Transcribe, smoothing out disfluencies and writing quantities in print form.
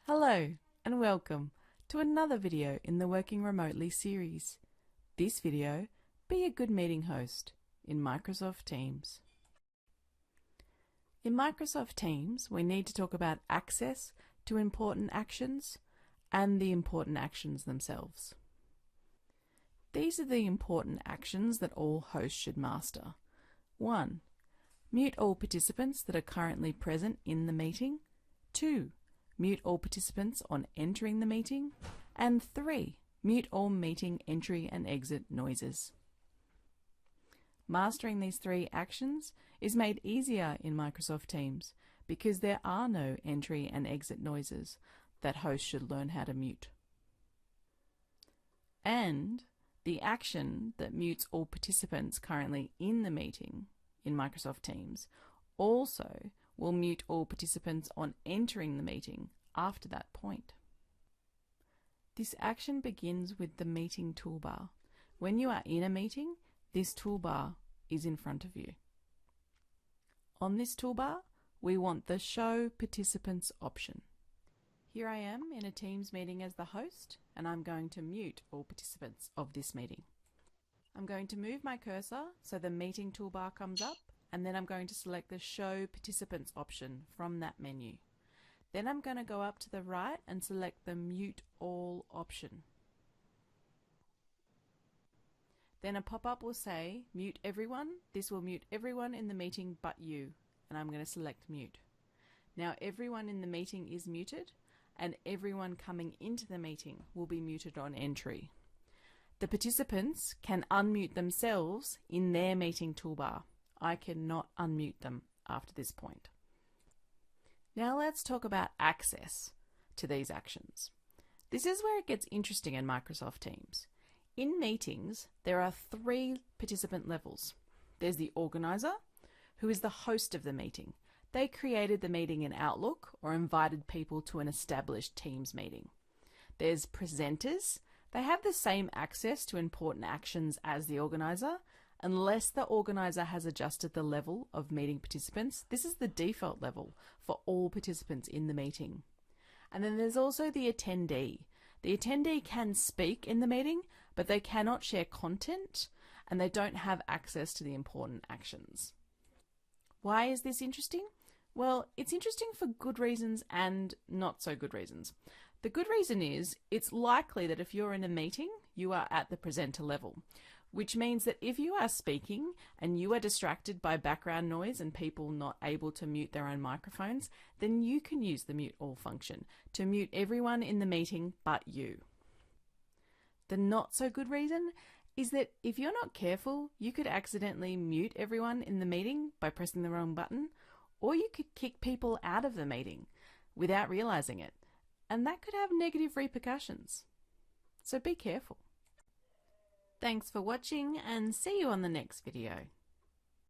Hello and welcome to another video in the Working Remotely series. This video, be a good meeting host in Microsoft Teams. In Microsoft Teams, we need to talk about access to important actions and the important actions themselves. These are the important actions that all hosts should master. 1. Mute all participants that are currently present in the meeting. 2. Mute all participants on entering the meeting. And 3. Mute all meeting entry and exit noises. Mastering these 3 actions is made easier in Microsoft Teams because there are no entry and exit noises that hosts should learn how to mute. And the action that mutes all participants currently in the meeting in Microsoft Teams also will mute all participants on entering the meeting after that point. This action begins with the meeting toolbar. When you are in a meeting, this toolbar is in front of you. On this toolbar, we want the Show Participants option. Here I am in a Teams meeting as the host, and I'm going to mute all participants of this meeting. I'm going to move my cursor so the meeting toolbar comes up, and then I'm going to select the Show Participants option from that menu. Then I'm going to go up to the right and select the Mute All option. Then a pop-up will say, Mute everyone. This will mute everyone in the meeting but you, and I'm going to select Mute. Now everyone in the meeting is muted, and everyone coming into the meeting will be muted on entry. The participants can unmute themselves in their meeting toolbar. I cannot unmute them after this point. Now let's talk about access to these actions. This is where it gets interesting in Microsoft Teams. In meetings, there are 3 participant levels. There's the organizer, who is the host of the meeting. They created the meeting in Outlook or invited people to an established Teams meeting. There's presenters. They have the same access to important actions as the organizer, unless the organizer has adjusted the level of meeting participants. This is the default level for all participants in the meeting. And then there's also the attendee. The attendee can speak in the meeting, but they cannot share content, and they don't have access to the important actions. Why is this interesting? Well, it's interesting for good reasons and not so good reasons. The good reason is it's likely that if you're in a meeting, you are at the presenter level, which means that if you are speaking and you are distracted by background noise and people not able to mute their own microphones, then you can use the Mute All function to mute everyone in the meeting but you. The not so good reason is that if you're not careful, you could accidentally mute everyone in the meeting by pressing the wrong button, or you could kick people out of the meeting without realizing it, and that could have negative repercussions. So be careful. Thanks for watching, and see you on the next video.